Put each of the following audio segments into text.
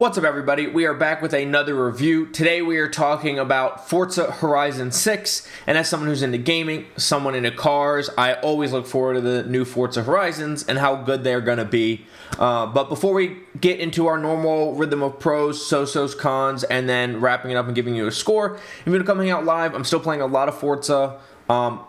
What's up, everybody? We are back with another review. Today we are talking about Forza Horizon 6, and as someone who's into gaming, someone into cars, I always look forward to the new Forza Horizons and how good they're going to be. But before we get into our normal rhythm of pros, so-sos, cons, and then wrapping it up and giving you a score, if you're going to come hang out live, I'm still playing a lot of Forza.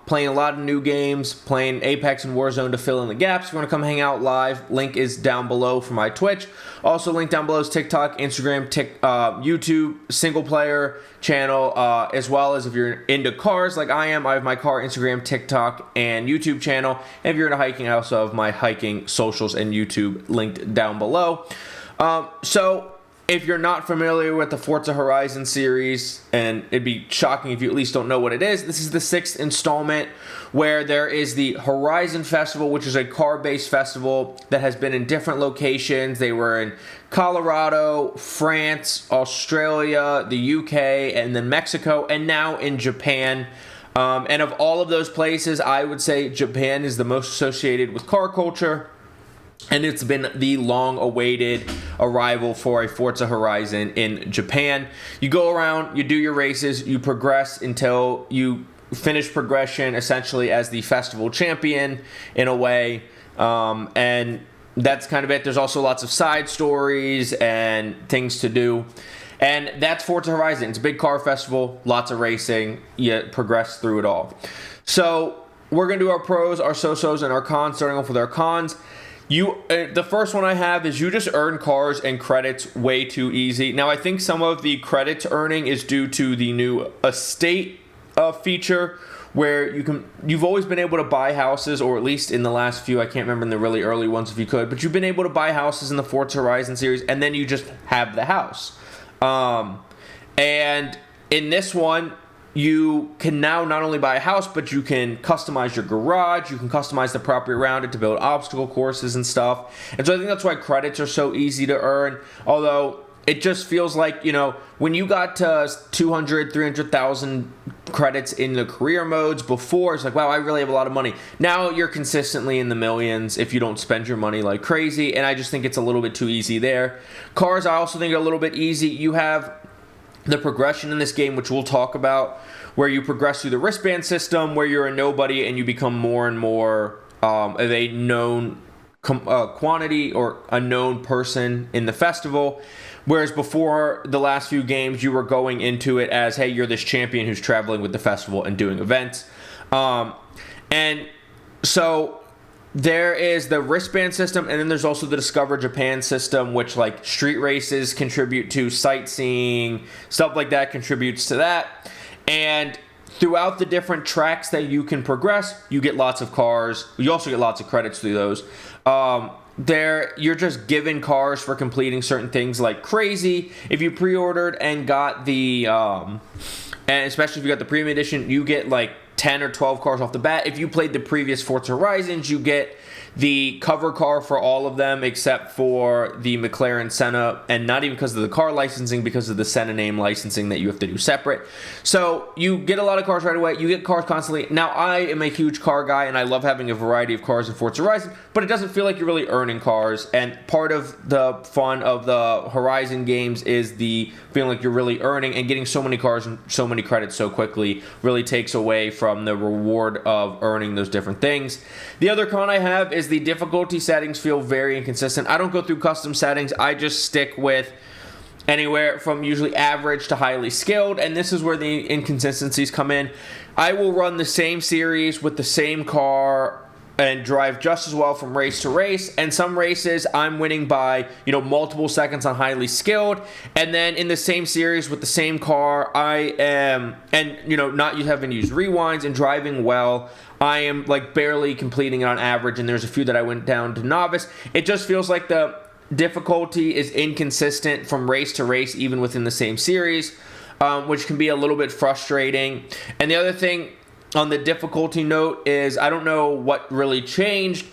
Playing a lot of new games, playing Apex and Warzone to fill in the gaps. If you want to come hang out live, link is down below for my Twitch. Also, link down below is TikTok, Instagram, YouTube, single player channel, as well as if you're into cars like I am, I have my car, Instagram, TikTok, and YouTube channel. And if you're into hiking, I also have my hiking socials and YouTube linked down below. If you're not familiar with the Forza Horizon series, and it'd be shocking if you at least don't know what it is, this is the 6th installment where there is the Horizon Festival, which is a car-based festival that has been in different locations. They were in Colorado, France, Australia, the UK, and then Mexico, and now in Japan. And of all of those places, I would say Japan is the most associated with car culture. And it's been the long-awaited arrival for a Forza Horizon in Japan. You go around, you do your races, you progress until you finish progression essentially as the festival champion in a way. And that's kind of it. There's also lots of side stories and things to do. And that's Forza Horizon. It's a big car festival, lots of racing. You progress through it all. So we're going to do our pros, our so-sos, and our cons, starting off with our cons. The first one I have is you just earn cars and credits way too easy. Now, I think some of the credits earning is due to the new estate feature where you've always been able to buy houses, or at least in the last few, I can't remember in the really early ones if you could, but you've been able to buy houses in the Forza Horizon series, and then you just have the house. And in this one, you can now not only buy a house, but you can customize your garage, you can customize the property around it to build obstacle courses and stuff. And so I think that's why credits are so easy to earn, although it just feels like, when you got to 200, 300,000 credits in the career modes before, it's like, wow, I really have a lot of money. Now you're consistently in the millions if you don't spend your money like crazy, and I just think it's a little bit too easy there. Cars, I also think are a little bit easy. You have the progression in this game, which we'll talk about, where you progress through the wristband system, where you're a nobody and you become more and more of a known quantity or a known person in the festival. Whereas before the last few games, you were going into it as, hey, you're this champion who's traveling with the festival and doing events. And so there is the wristband system, and then there's also the Discover Japan system, which like street races contribute to, sightseeing, stuff like that contributes to that. And throughout the different tracks that you can progress, you get lots of cars. You also get lots of credits through those. You're just given cars for completing certain things like crazy. If you pre-ordered and got the, and especially if you got the premium edition, you get like 10 or 12 cars off the bat. If you played the previous Forza Horizons, you get the cover car for all of them except for the McLaren Senna, and not even because of the car licensing, because of the Senna name licensing that you have to do separate. So you get a lot of cars right away. You get cars constantly. Now, I am a huge car guy, and I love having a variety of cars in Forza Horizon, but it doesn't feel like you're really earning cars, and part of the fun of the Horizon games is the feeling like you're really earning, and getting so many cars and so many credits so quickly really takes away from the reward of earning those different things. The other con I have is the difficulty settings feel very inconsistent. I don't go through custom settings. I just stick with anywhere from usually average to highly skilled, and this is where the inconsistencies come in. I will run the same series with the same car and drive just as well from race to race, and some races I'm winning by multiple seconds on highly skilled, and then in the same series with the same car I am, and not having used rewinds and driving well, I am like barely completing it on average, and there's a few that I went down to novice. It just feels like the difficulty is inconsistent from race to race, even within the same series, which can be a little bit frustrating. And the other thing on the difficulty note is, I don't know what really changed.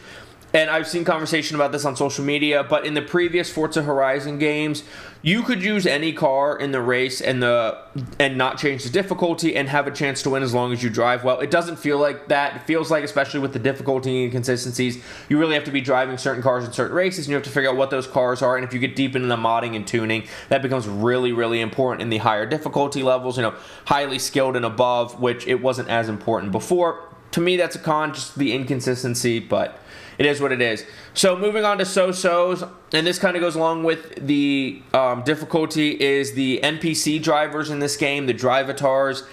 and I've seen conversation about this on social media, but in the previous Forza Horizon games, you could use any car in the race and not change the difficulty and have a chance to win as long as you drive well. It doesn't feel like that. It feels like, especially with the difficulty and inconsistencies, you really have to be driving certain cars in certain races, and you have to figure out what those cars are. And if you get deep into the modding and tuning, that becomes really, really important in the higher difficulty levels, highly skilled and above, which it wasn't as important before. To me, that's a con, just the inconsistency, but it is what it is. So moving on to so-sos, and this kind of goes along with the difficulty, is the NPC drivers in this game, the drivatars.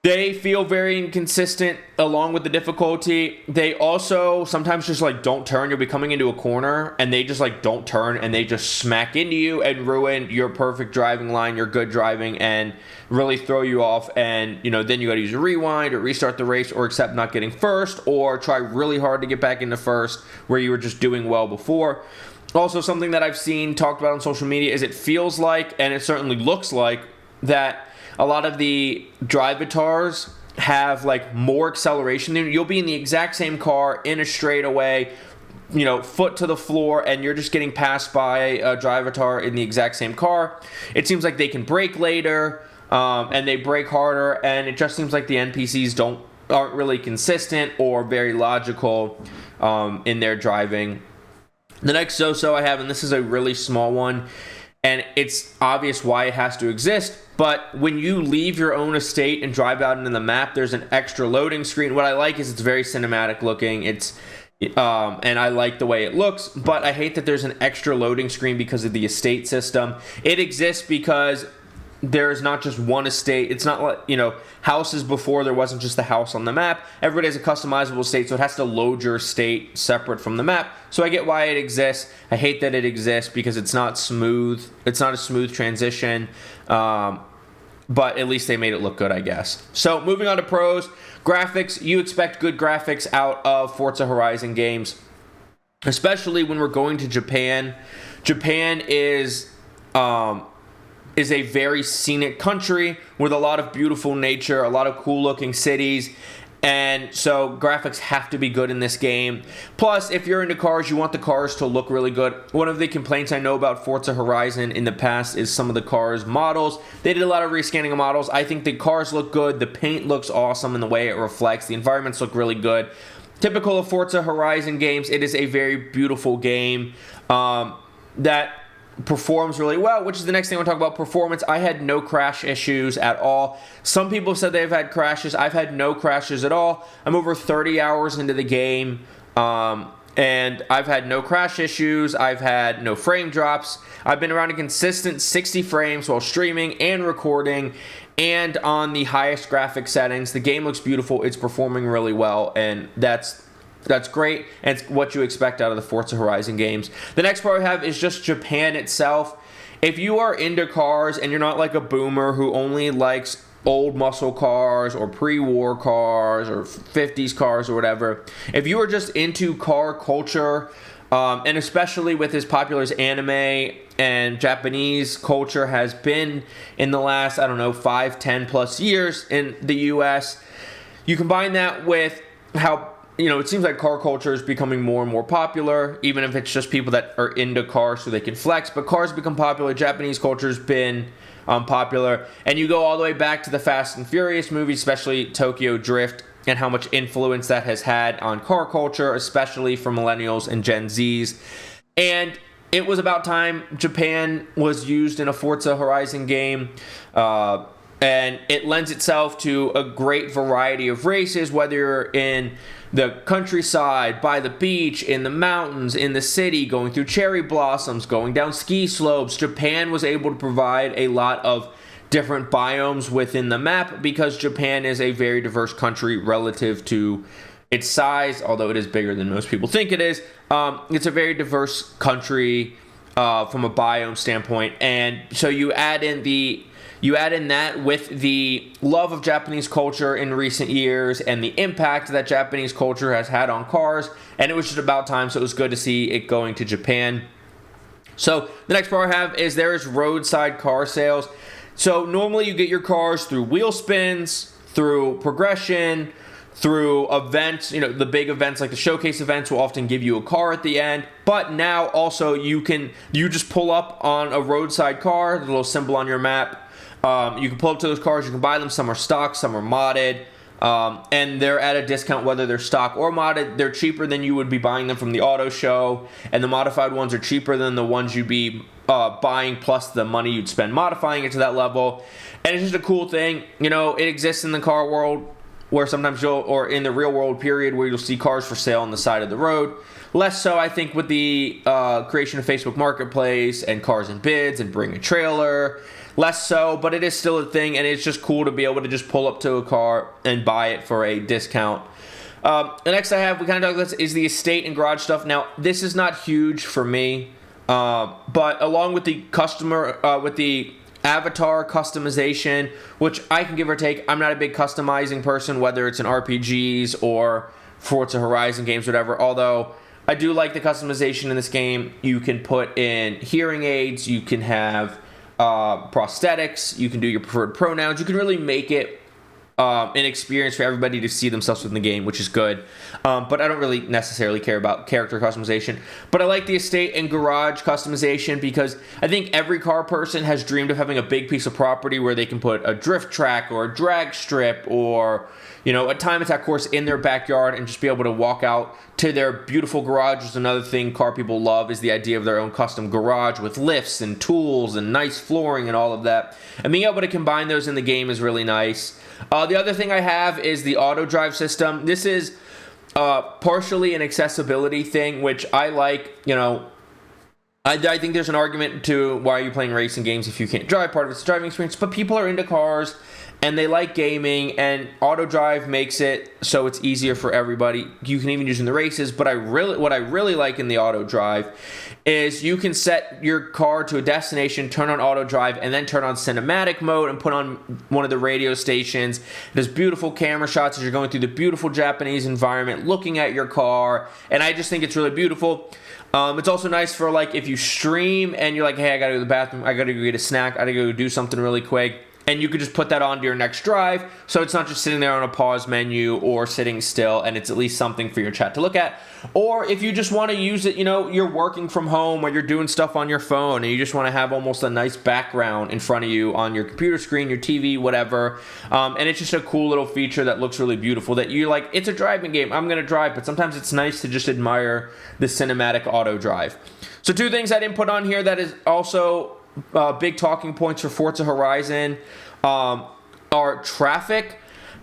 They feel very inconsistent along with the difficulty. They also sometimes just don't turn. You'll be coming into a corner and they just don't turn, and they just smack into you and ruin your perfect driving line, your good driving, and really throw you off. And then you got to use a rewind or restart the race, or accept not getting first, or try really hard to get back into first where you were just doing well before. Also, something that I've seen talked about on social media is it feels like, and it certainly looks like, that a lot of the drivatars have more acceleration. You'll be in the exact same car in a straightaway, foot to the floor, and you're just getting passed by a drivatar in the exact same car. It seems like they can brake later, and they brake harder, and it just seems like the NPCs aren't really consistent or very logical in their driving. The next so-so I have, and this is a really small one, and it's obvious why it has to exist, but when you leave your own estate and drive out into the map, there's an extra loading screen. What I like is it's very cinematic looking. And I like the way it looks, but I hate that there's an extra loading screen because of the estate system. It exists because there is not just one estate. It's not like, houses before, there wasn't just the house on the map. Everybody has a customizable estate, so it has to load your estate separate from the map. So I get why it exists. I hate that it exists because it's not smooth. It's not a smooth transition. But at least they made it look good, I guess. So moving on to pros. Graphics. You expect good graphics out of Forza Horizon games, especially when we're going to Japan. Japan is a very scenic country with a lot of beautiful nature, a lot of cool looking cities, and so graphics have to be good in this game. Plus, if you're into cars, you want the cars to look really good. One of the complaints I know about Forza Horizon in the past is some of the cars' models. They did a lot of rescanning of models. I think the cars look good, the paint looks awesome in the way it reflects, the environments look really good. Typical of Forza Horizon games, it is a very beautiful game that performs really well, which is the next thing I want to talk about. Performance. I had no crash issues at all. Some people said they've had crashes. I've had no crashes at all. I'm over 30 hours into the game, and I've had no crash issues. I've had no frame drops. I've been around a consistent 60 frames while streaming and recording, and on the highest graphic settings. The game looks beautiful. It's performing really well, and that's great, and it's what you expect out of the Forza Horizon games. The next part I have is just Japan itself. If you are into cars and you're not like a boomer who only likes old muscle cars or pre-war cars or 50s cars or whatever, if you are just into car culture, and especially with as popular as anime and Japanese culture has been in the last, 5, 10 plus years in the US, you combine that with how it seems like car culture is becoming more and more popular, even if it's just people that are into cars so they can flex. But cars become popular. Japanese culture has been popular. And you go all the way back to the Fast and Furious movies, especially Tokyo Drift, and how much influence that has had on car culture, especially for millennials and Gen Zs. And it was about time Japan was used in a Forza Horizon game. And it lends itself to a great variety of races, whether you're in the countryside, by the beach, in the mountains, in the city, going through cherry blossoms, going down ski slopes. Japan was able to provide a lot of different biomes within the map because Japan is a very diverse country relative to its size, although it is bigger than most people think it is. It's a very diverse country from a biome standpoint, and so you add in that with the love of Japanese culture in recent years and the impact that Japanese culture has had on cars, and it was just about time, so it was good to see it going to Japan. So the next part I have is there is roadside car sales. So normally you get your cars through wheel spins, through progression, through events, the big events like the showcase events will often give you a car at the end. But now also you just pull up on a roadside car, the little symbol on your map. You can pull up to those cars, you can buy them. Some are stock, some are modded. And they're at a discount whether they're stock or modded. They're cheaper than you would be buying them from the auto show. And the modified ones are cheaper than the ones you'd be buying plus the money you'd spend modifying it to that level. And it's just a cool thing. It exists in the car world where sometimes or in the real world period, where you'll see cars for sale on the side of the road. Less so, I think, with the creation of Facebook Marketplace and Cars and Bids and Bring a Trailer. Less so, but it is still a thing, and it's just cool to be able to just pull up to a car and buy it for a discount. The next we kind of talked about this, is the estate and garage stuff. Now, this is not huge for me, but along with the with the avatar customization, which I can give or take. I'm not a big customizing person, whether it's in RPGs or Forza Horizon games, whatever, although I do like the customization in this game. You can put in hearing aids, you can have prosthetics, you can do your preferred pronouns, you can really make it an experience for everybody to see themselves within the game, which is good. But I don't really necessarily care about character customization. But I like the estate and garage customization because I think every car person has dreamed of having a big piece of property where they can put a drift track or a drag strip or a time attack course in their backyard and just be able to walk out to their beautiful garage. Is another thing car people love, is the idea of their own custom garage with lifts and tools and nice flooring and all of that. And being able to combine those in the game is really nice. The other thing I have is the auto drive system. This is partially an accessibility thing, which I like. I think there's an argument to why are you playing racing games if you can't drive. Part of it's the driving experience, but people are into cars and they like gaming, and auto drive makes it so it's easier for everybody. You can even use it in the races, but what I really like in the auto drive is you can set your car to a destination, turn on auto drive, and then turn on cinematic mode and put on one of the radio stations. There's beautiful camera shots as you're going through the beautiful Japanese environment, looking at your car, and I just think it's really beautiful. It's also nice for if you stream and you're like, hey, I gotta go to the bathroom, I gotta go get a snack, I gotta go do something really quick. And you could just put that onto your next drive, so it's not just sitting there on a pause menu or sitting still, and it's at least something for your chat to look at. Or if you just want to use it, you're working from home or you're doing stuff on your phone, and you just want to have almost a nice background in front of you on your computer screen, your TV, whatever. And it's just a cool little feature that looks really beautiful, that you're like, it's a driving game, I'm going to drive, but sometimes it's nice to just admire the cinematic auto drive. So two things I didn't put on here that is also big talking points for Forza Horizon are traffic.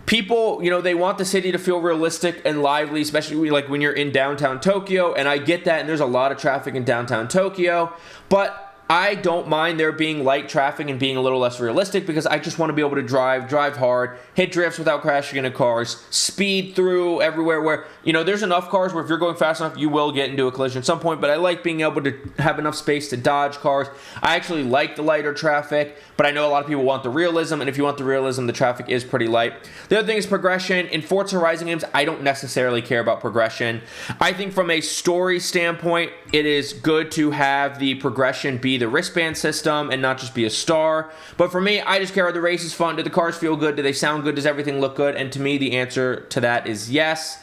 People, they want the city to feel realistic and lively, especially when you're in downtown Tokyo, and I get that, and there's a lot of traffic in downtown Tokyo, but I don't mind there being light traffic and being a little less realistic, because I just want to be able to drive hard, hit drifts without crashing into cars, speed through everywhere where, there's enough cars where if you're going fast enough, you will get into a collision at some point, but I like being able to have enough space to dodge cars. I actually like the lighter traffic, but I know a lot of people want the realism, and if you want the realism, the traffic is pretty light. The other thing is progression. In Forza Horizon games, I don't necessarily care about progression. I think from a story standpoint, it is good to have the progression be the wristband system and not just be a star. But for me, I just care, are the races fun? Do the cars feel good? Do they sound good? Does everything look good? And to me, the answer to that is yes.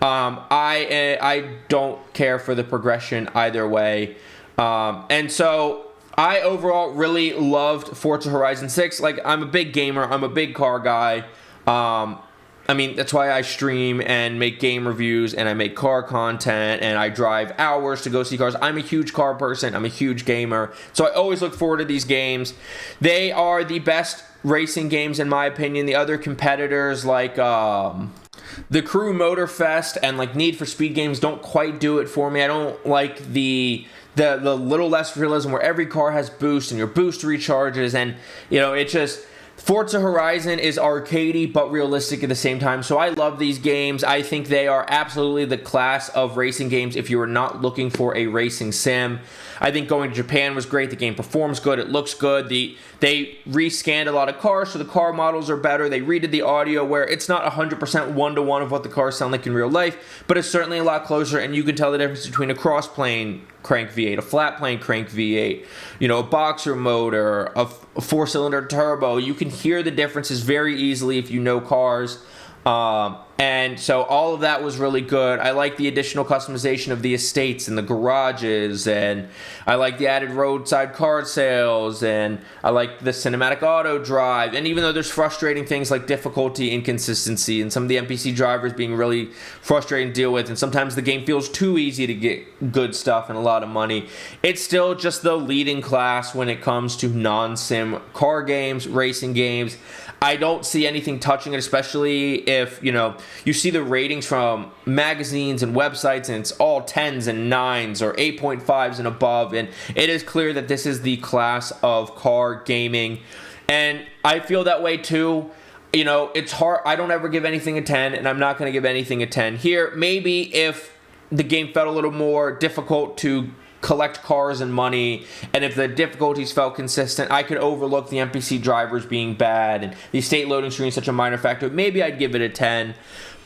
I don't care for the progression either way. And so I overall really loved Forza Horizon 6. I'm a big gamer. I'm a big car guy. That's why I stream and make game reviews, and I make car content, and I drive hours to go see cars. I'm a huge car person. I'm a huge gamer. So I always look forward to these games. They are the best racing games, in my opinion. The other competitors, like the Crew Motorfest and Need for Speed games, don't quite do it for me. I don't like the little less realism where every car has boost and your boost recharges, and it just... Forza Horizon is arcadey but realistic at the same time, so I love these games. I think they are absolutely the class of racing games if you are not looking for a racing sim. I think going to Japan was great. The game performs good. It looks good. They rescanned a lot of cars, so the car models are better. They redid the audio where it's not 100% one-to-one of what the cars sound like in real life, but it's certainly a lot closer, and you can tell the difference between a cross-plane crank V8, a flat-plane crank V8, a boxer motor, a four-cylinder turbo. You can hear the differences very easily if you know cars. And And so all of that was really good. I like the additional customization of the estates and the garages, and I like the added roadside car sales, and I like the cinematic auto drive. And even though there's frustrating things like difficulty, inconsistency, and some of the NPC drivers being really frustrating to deal with, and sometimes the game feels too easy to get good stuff and a lot of money, it's still just the leading class when it comes to non-sim car games, racing games. I don't see anything touching it, especially if, you see the ratings from magazines and websites, and it's all 10s and 9s or 8.5s and above, and it is clear that this is the class of car gaming, and I feel that way too. It's hard. I don't ever give anything a 10, and I'm not going to give anything a 10 here. Maybe if the game felt a little more difficult to collect cars and money, and if the difficulties felt consistent, I could overlook the NPC drivers being bad and the estate loading screen such a minor factor. Maybe I'd give it a 10,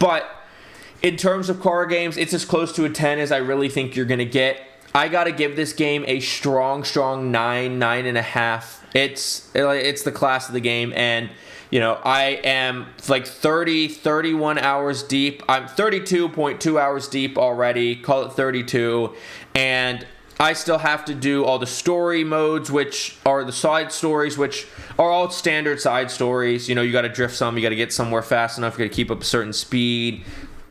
but in terms of car games, it's as close to a 10 as I really think you're gonna get. I gotta give this game a strong 9.5. It's the class of the game, and I am like 31 hours deep. I'm 32.2 hours deep already, call it 32, and I still have to do all the story modes, which are the side stories, which are all standard side stories. You got to drift some, you got to get somewhere fast enough, you got to keep up a certain speed.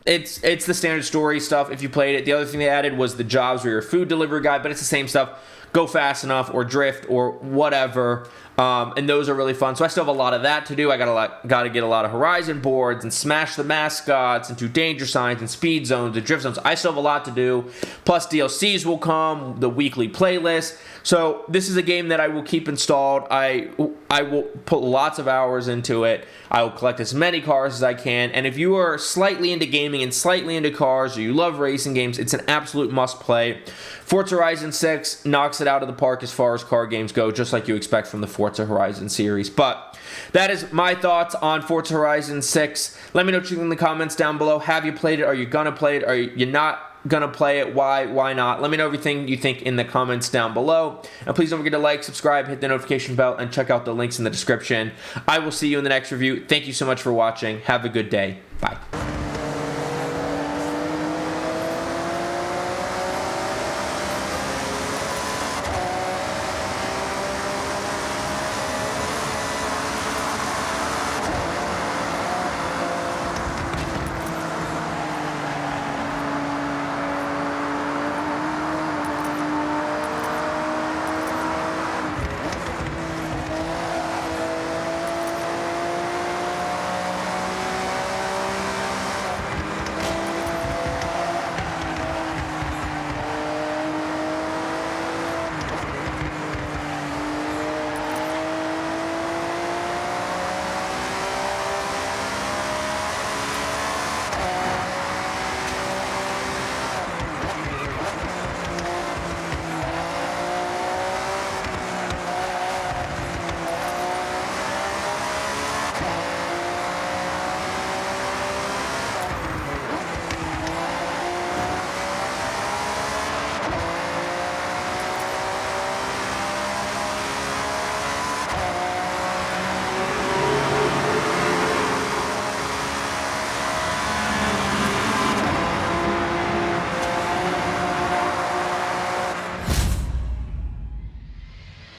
It's the standard story stuff if you played it. The other thing they added was the jobs where you're a food delivery guy, but it's the same stuff. Go fast enough or drift or whatever. And those are really fun. So I still have a lot of that to do. I got to get a lot of Horizon boards and smash the mascots and do danger signs and speed zones and drift zones. I still have a lot to do. Plus DLCs will come, the weekly playlist. So this is a game that I will keep installed. I will put lots of hours into it. I will collect as many cars as I can. And if you are slightly into gaming and slightly into cars, or you love racing games, it's an absolute must play. Forza Horizon 6 knocks it out of the park as far as car games go, just like you expect from the Forza Horizon series. But that is my thoughts on Forza Horizon 6. Let me know what you think in the comments down below. Have you played it? Are you going to play it? Are you not going to play it? Why not? Let me know everything you think in the comments down below. And please don't forget to like, subscribe, hit the notification bell, and check out the links in the description. I will see you in the next review. Thank you so much for watching. Have a good day. Bye.